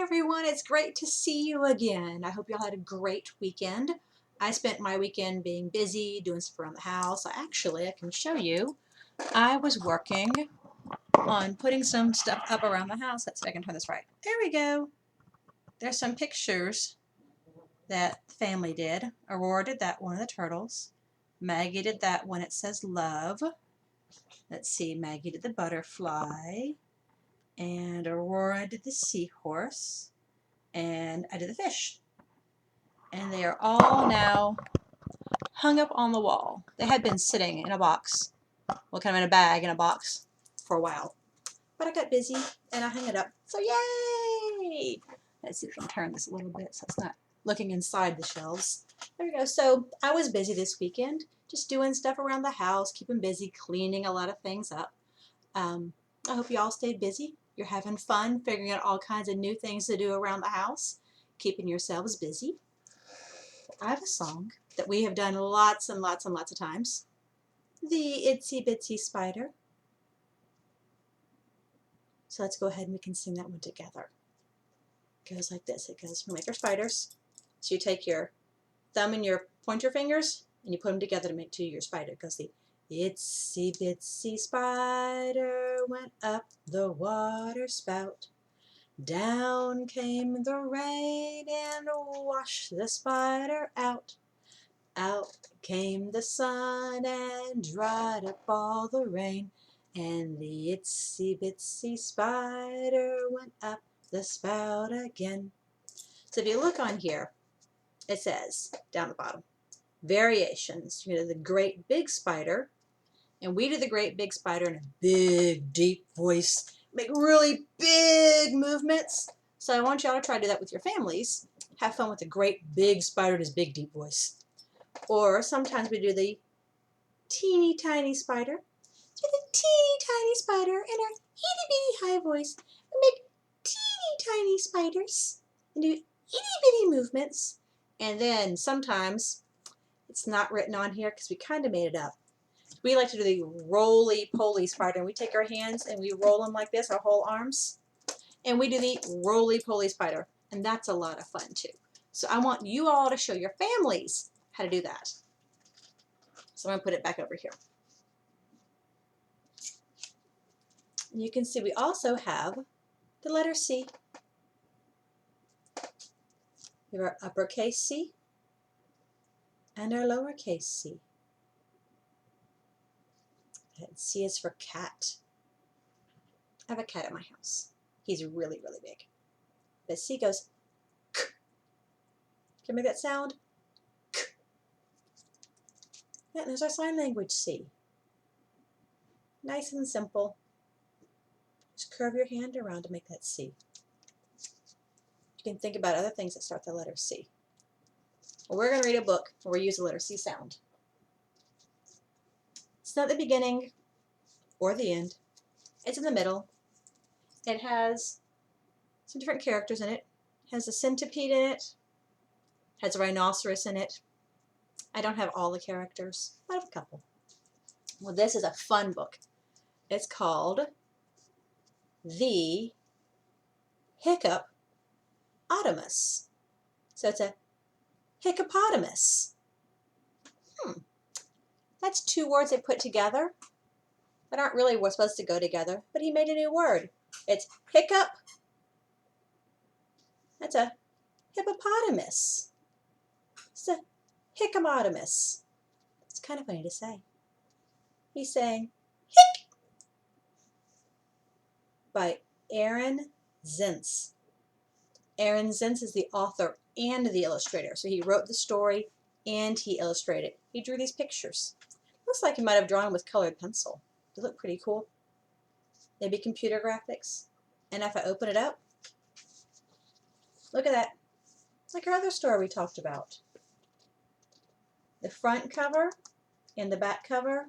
everyone, it's great to see you again. I hope you all had a great weekend. I spent my weekend being busy, doing stuff around the house. I can show you. I was working on putting some stuff up around the house. Let's see if I can turn this right. There we go. There's some pictures that the family did. Aurora did that one of the turtles. Maggie did that one. It says love. Let's see, Maggie did the butterfly. And Aurora did the seahorse. And I did the fish. And they are all now hung up on the wall. They had been sitting in a box, well, kind of in a bag in a box for a while. But I got busy and I hung it up. So yay! Let's see if I can turn this a little bit so it's not looking inside the shelves. There we go. So I was busy this weekend, just doing stuff around the house, keeping busy, cleaning a lot of things up. I hope you all stayed busy. You're having fun, figuring out all kinds of new things to do around the house, keeping yourselves busy. I have a song that we have done lots and lots and lots of times. The Itsy Bitsy Spider. So let's go ahead and we can sing that one together. It goes like this. It goes, we make our spiders. So you take your thumb and your pointer fingers and you put them together to make your spider. It goes the Itsy Bitsy Spider went up the water spout. Down came the rain and washed the spider out. Out came the sun and dried up all the rain. And the itsy bitsy spider went up the spout again. So if you look on here, it says, down the bottom, variations. You know, the great big spider. And we do the great big spider in a big, deep voice. Make really big movements. So I want y'all to try to do that with your families. Have fun with the great big spider in his big, deep voice. Or sometimes we do the teeny tiny spider. So the teeny tiny spider in our itty bitty high voice. We make teeny tiny spiders and do itty bitty movements. And then sometimes it's not written on here because we kind of made it up. We like to do the roly-poly spider. And we take our hands and we roll them like this, our whole arms. And we do the roly-poly spider. And that's a lot of fun too. So I want you all to show your families how to do that. So I'm going to put it back over here. And you can see we also have the letter C. We have our uppercase C and our lowercase c. And C is for cat. I have a cat at my house. He's really, really big. But C goes k. Can you make that sound? K. Yeah, there's our sign language C. Nice and simple. Just curve your hand around to make that C. You can think about other things that start the letter C. Well, we're going to read a book where we use the letter C sound. It's not the beginning or the end. It's in the middle. It has some different characters in it. It has a centipede in it. It has a rhinoceros in it. I don't have all the characters, but I have a couple. Well, this is a fun book. It's called The Hiccupotamus. So it's a hiccupotamus. That's two words they put together that aren't really supposed to go together, but he made a new word. It's hiccup. That's a hippopotamus. It's a hiccupotamus. It's kind of funny to say. He's saying hic by Aaron Zintz. Aaron Zintz is the author and the illustrator. So he wrote the story and he illustrated. He drew these pictures. Looks like he might have drawn with colored pencil. They look pretty cool. Maybe computer graphics. And if I open it up, look at that. Like our other story we talked about. The front cover and the back cover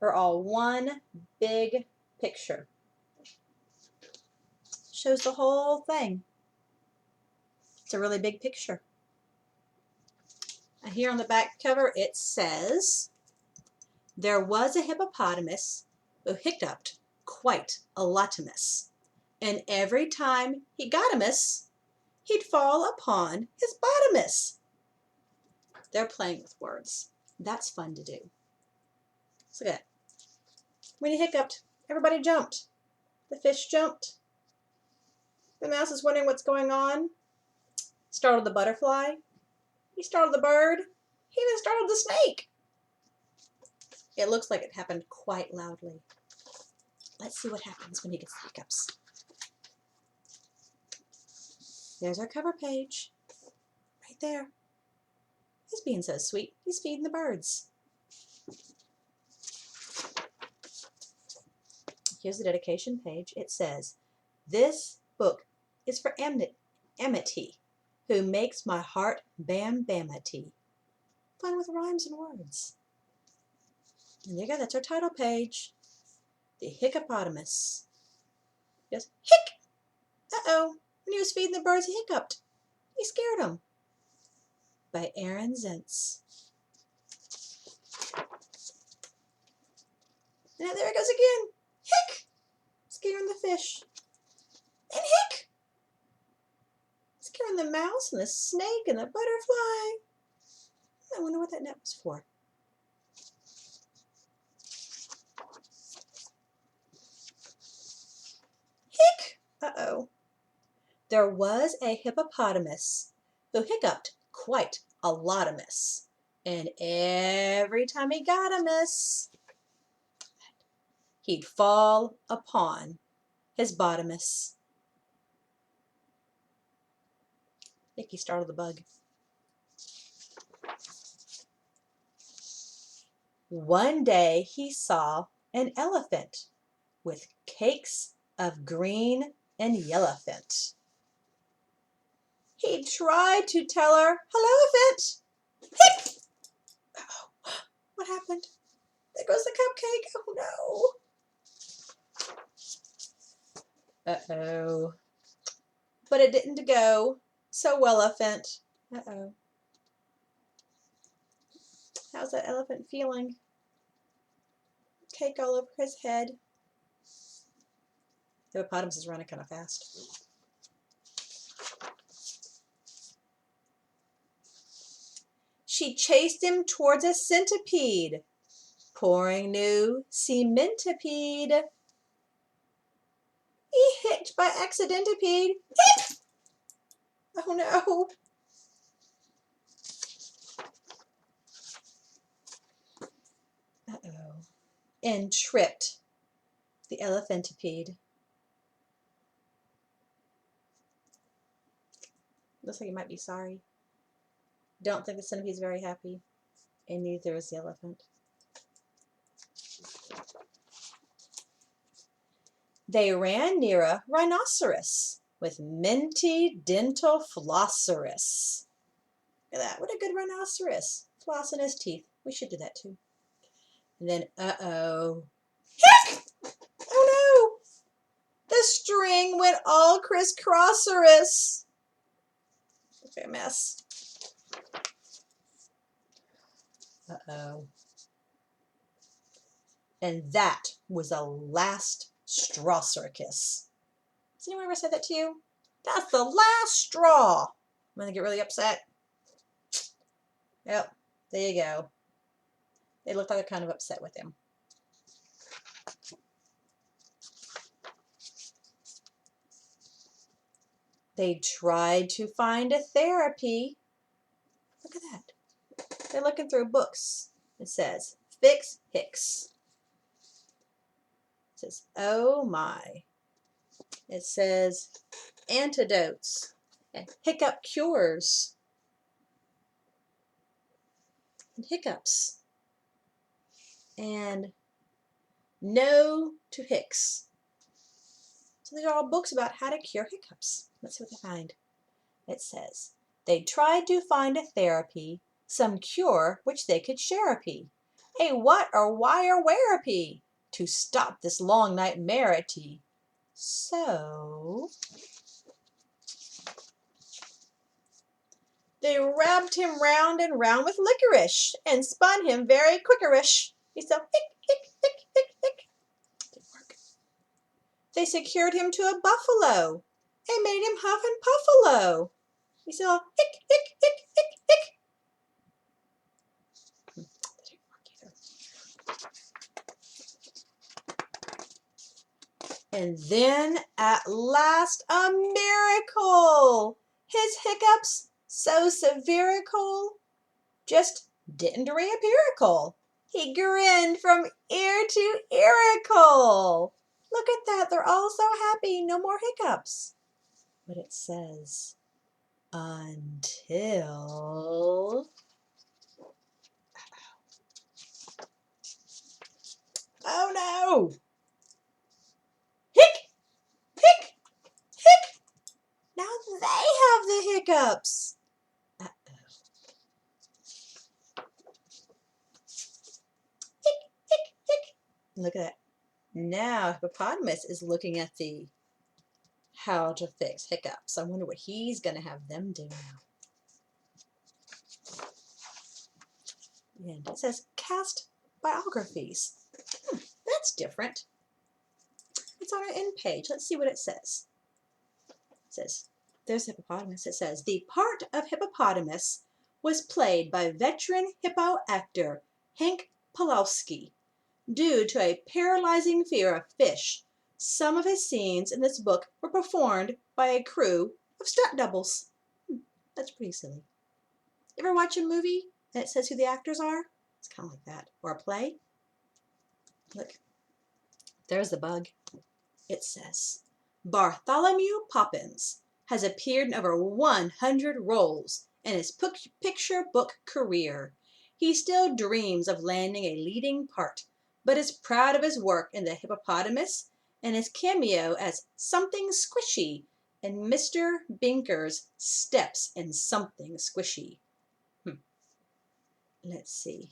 are all one big picture. Shows the whole thing. It's a really big picture. And here on the back cover it says, there was a hippopotamus who hiccuped quite a lotamus. And every time he got a miss, he'd fall upon his bottomus. They're playing with words. That's fun to do. So look at that. When he hiccuped, everybody jumped. The fish jumped. The mouse is wondering what's going on. Startled the butterfly. He startled the bird. He even startled the snake. It looks like it happened quite loudly. Let's see what happens when he gets the hiccups. There's our cover page. Right there. He's being so sweet. He's feeding the birds. Here's the dedication page. It says, "This book is for Amity, who makes my heart bam-bamity." Fun with rhymes and words. And there you go. That's our title page. The Hiccupotamus. He goes, hic! Uh-oh. When he was feeding the birds, he hiccuped. He scared them. By Aaron Zentz. Now there it goes again. Hic! Scaring the fish. And hic! Scaring the mouse and the snake and the butterfly. I wonder what that net was for. Hic! Uh-oh. There was a hippopotamus who hiccuped quite a lot of miss. And every time he got a miss, he'd fall upon his bottomus. I think he startled the bug. One day he saw an elephant with cakes of green and yellowfant. He tried to tell her, "Hello, elephant." Hic! Uh-oh. What happened? There goes the cupcake. Oh no. Uh-oh. But it didn't go so well, elephant. Uh-oh. How's that elephant feeling? Cake all over his head. The hippopotamus is running kind of fast. She chased him towards a centipede, pouring new cementipede. He hicced by accidentipede. Hic! Oh no. Uh-oh. And tripped the elephantipede. Looks like he might be sorry. Don't think the centipede's very happy. And neither is the elephant. They ran near a rhinoceros with minty dental flosserus. Look at that. What a good rhinoceros. Flossing his teeth. We should do that too. And then, uh-oh. Hic! Oh no! The string went all crisscrosserous. Look at a mess. Uh-oh. And that was the last straw circus. Has anyone ever said that to you? That's the last straw. I'm gonna get really upset. Yep, there you go. They look like they're kind of upset with him. They tried to find a therapy. Look at that. They're looking through books. It says, fix hicks. It says, oh my. It says, antidotes and hiccup cures. And hiccups. And no to hicks. So these are all books about how to cure hiccups. Let's see what they find. It says, they tried to find a therapy, some cure which they could share-a-pee. A what or why or where-a-pee, to stop this long nightmare-a-tee. So they wrapped him round and round with licorice, and spun him very quickerish. He said, hic, hic, hic, hic, hic. Didn't work. they secured him to a buffalo and made him huff and puffalo. He said, all, hic, hic, hic, hic, hic. That didn't work either. And then, at last, a miracle! His hiccups, so severical, just didn't reappearical. He grinned from ear to earicle. Look at that, they're all so happy, no more hiccups. But it says, until... Oh no! Hic! Hic! Hic! Now they have the hiccups. Uh-oh. Hic! Hic! Hic! Look at that. Now Hippopotamus is looking at the how to fix hiccups. I wonder what he's going to have them do now. And it says cast biographies. That's different. It's on our end page. Let's see what it says. It says, there's Hippopotamus. It says, the part of Hippopotamus was played by veteran hippo actor Hank Pulowski. Due to a paralyzing fear of fish, some of his scenes in this book were performed by a crew of stunt doubles. That's pretty silly. You ever watch a movie and it says who the actors are? It's kind of like that. Or a play. Look, there's the bug. It says, Bartholomew Poppins has appeared in over 100 roles in his picture book career. He still dreams of landing a leading part, but is proud of his work in The Hippopotamus and his cameo as Something Squishy in Mr. Binker's Steps in Something Squishy. Let's see.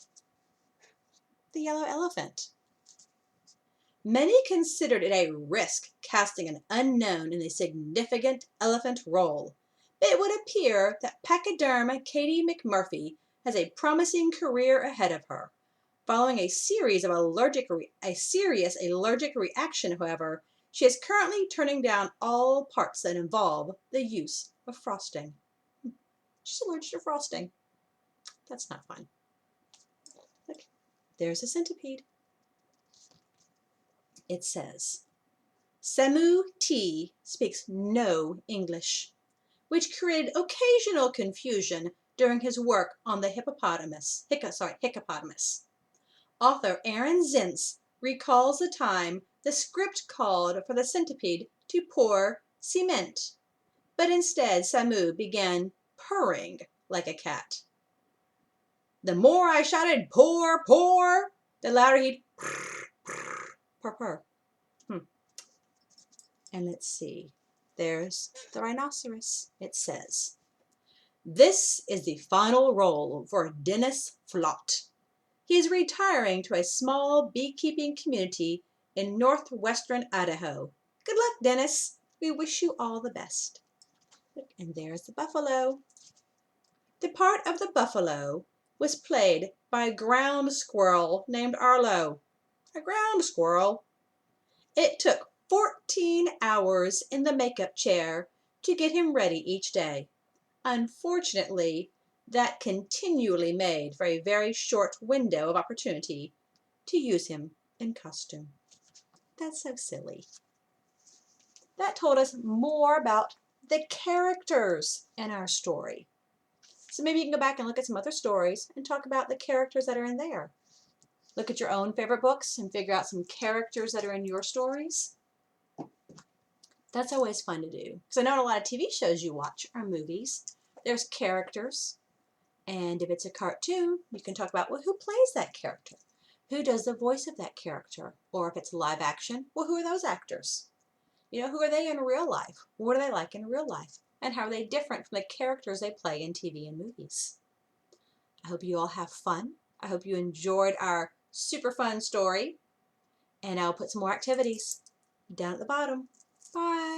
The Yellow Elephant. Many considered it a risk casting an unknown in a significant elephant role. It would appear that pachyderm Katie McMurphy has a promising career ahead of her. Following a serious allergic reaction, however, she is currently turning down all parts that involve the use of frosting. She's allergic to frosting. That's not fun. Look, there's a centipede. It says, Samu T speaks no English, which created occasional confusion during his work on the Hiccupotamus. Author Aaron Zintz recalls the time the script called for the centipede to pour cement, but instead Samu began purring like a cat. The more I shouted, pour, pour, the louder he'd purr, purr. And let's see. There's the rhinoceros. It says, this is the final role for Dennis Flott. He is retiring to a small beekeeping community in northwestern Idaho. Good luck, Dennis. We wish you all the best. And there's the buffalo. The part of the buffalo was played by a ground squirrel named Arlo. A ground squirrel. It took 14 hours in the makeup chair to get him ready each day. Unfortunately, that continually made for a very short window of opportunity to use him in costume. That's so silly. That told us more about the characters in our story. So maybe you can go back and look at some other stories and talk about the characters that are in there. Look at your own favorite books and figure out some characters that are in your stories. That's always fun to do. Because I know in a lot of TV shows you watch or movies, there's characters. And if it's a cartoon, you can talk about, well, who plays that character? Who does the voice of that character? Or if it's live action, well, who are those actors? You know, who are they in real life? What are they like in real life? And how are they different from the characters they play in TV and movies? I hope you all have fun. I hope you enjoyed our super fun story. And I'll put some more activities down at the bottom. Bye.